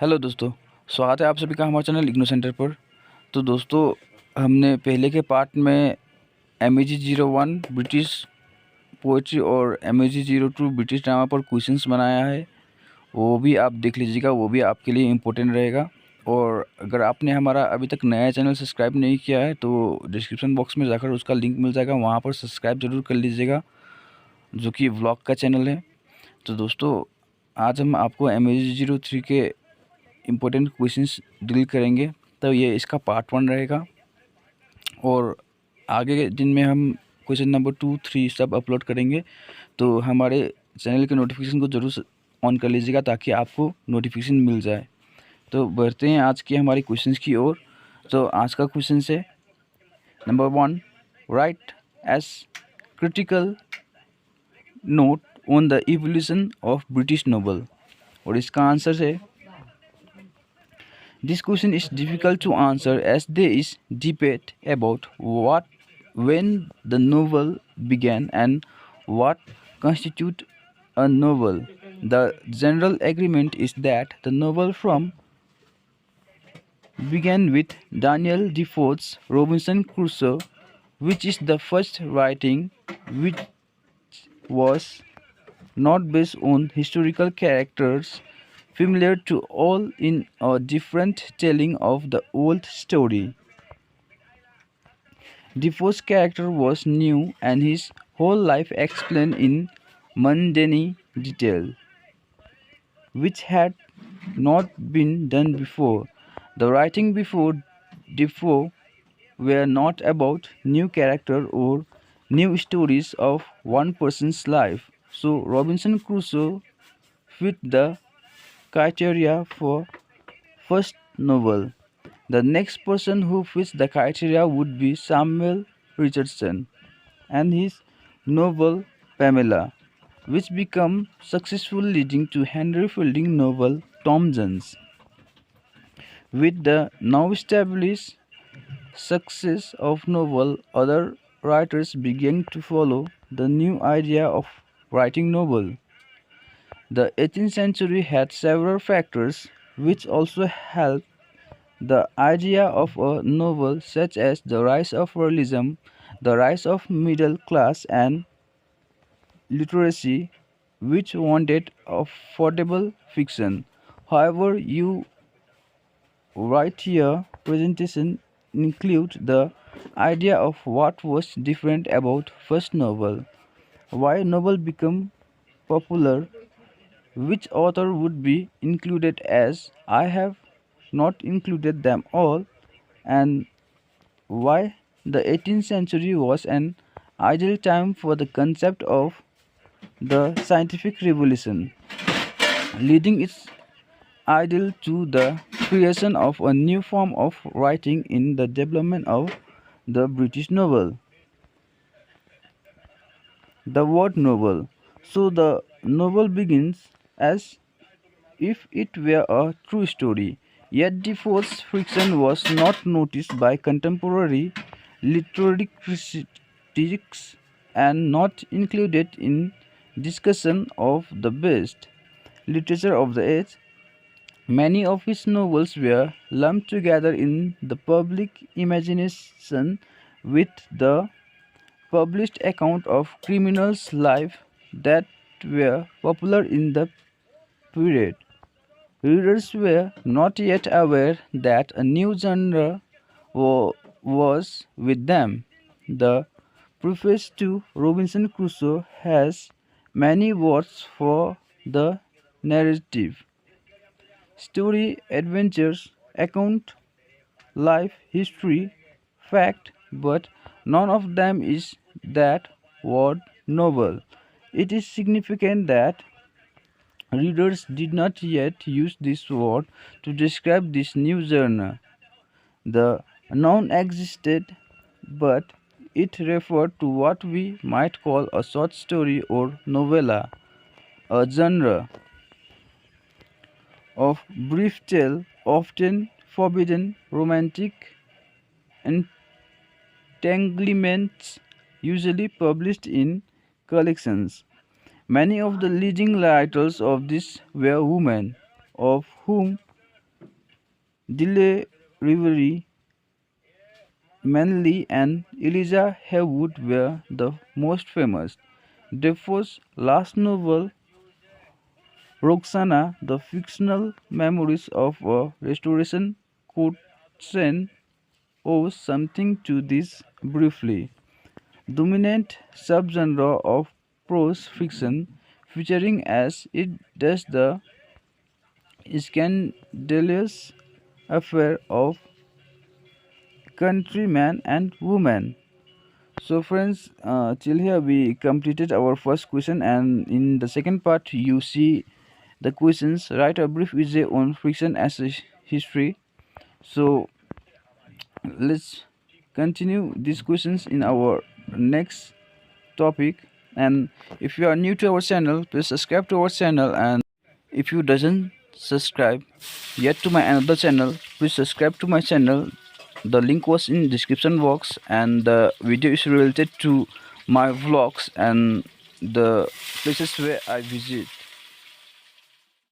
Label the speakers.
Speaker 1: Hello दोस्तों, स्वागत है आप सभी का हमारे चैनल इग्नो सेंटर पर। तो दोस्तों, हमने पहले के पार्ट में MEG 01 ब्रिटिश पोइट्री और MEG 02 ब्रिटिश ड्रामा पर क्वेश्चंस बनाया है। वो भी आप देख लीजिएगा, वो भी आपके लिए इम्पोर्टेंट रहेगा। और अगर आपने हमारा अभी तक नया चैनल सब्सक्राइब नहीं किया है तो डिस्क्रिप्शन बॉक्स में जाकर उसका लिंक मिल जाएगा, वहाँ पर सब्सक्राइब ज़रूर कर लीजिएगा, जो कि व्लॉग का चैनल है। तो दोस्तों, आज हम आपको MEG 03 के इम्पोर्टेंट क्वेश्चंस डील करेंगे। तो ये इसका पार्ट 1 रहेगा और आगे के दिन में हम क्वेश्चन नंबर 2, 3 सब अपलोड करेंगे। तो हमारे चैनल के नोटिफिकेशन को ज़रूर ऑन कर लीजिएगा ताकि आपको नोटिफिकेशन मिल जाए। तो बढ़ते हैं आज की हमारी क्वेश्चंस की ओर। तो आज का क्वेश्चन है number 1, write a critical note on the evolution of British novel. और इसका आंसर है, this question is difficult to answer as there is debate about when the novel began and what constitutes a novel. The general agreement is that the novel began with Daniel Defoe's Robinson Crusoe, which is the first writing which was not based on historical characters familiar to all in a different telling of the old story. Defoe's character was new and his whole life explained in mundane detail, which had not been done before. The writing before Defoe were not about new character or new stories of one person's life. So Robinson Crusoe fit the criteria for first novel. The next person who fits the criteria would be Samuel Richardson and his novel Pamela, which became successful, leading to Henry Fielding's novel Tom Jones. With the now established success of novel, other writers began to follow the new idea of writing novel. The 18th century had several factors which also helped the idea of a novel, such as the rise of realism, the rise of middle class and literacy, which wanted affordable fiction. However, you right here presentation include the idea of what was different about first novel, why novel become popular, which author would be included as I have not included them all, and why the 18th century was an ideal time for the concept of the scientific revolution, leading its ideal to the creation of a new form of writing in the development of the British novel. The word novel. So the novel begins as if it were a true story. Yet Defoe's fiction was not noticed by contemporary literary critics and not included in discussion of the best literature of the age. Many of his novels were lumped together in the public imagination with the published account of criminals' life that were popular in the period. Readers were not yet aware that a new genre was with them. The preface to Robinson Crusoe has many words for the narrative. Story, adventures, account, life, history, fact, but none of them is that word novel. It is significant that readers did not yet use this word to describe this new genre. The noun existed, but it referred to what we might call a short story or novella, a genre of brief tale, often forbidden romantic entanglements, usually published in collections. Many of the leading writers of this were women, of whom Dile Reverie, Manly, and Elijah Haywood were the most famous. Defoe's last novel, Roxana, the fictional memoirs of a restoration courtesan, owes something to this briefly dominant subgenre of prose fiction, featuring as it does the scandalous affair of countryman and woman. So, friends, till here we completed our first question, and in the second part, you see the questions. Write a brief essay on fiction as a history. So, let's continue these questions in our next topic. And if you are new to our channel, please subscribe to our channel. And if you doesn't subscribe yet to my another channel, please subscribe to my channel. The link was in description box, and the video is related to my vlogs and the places where I visit.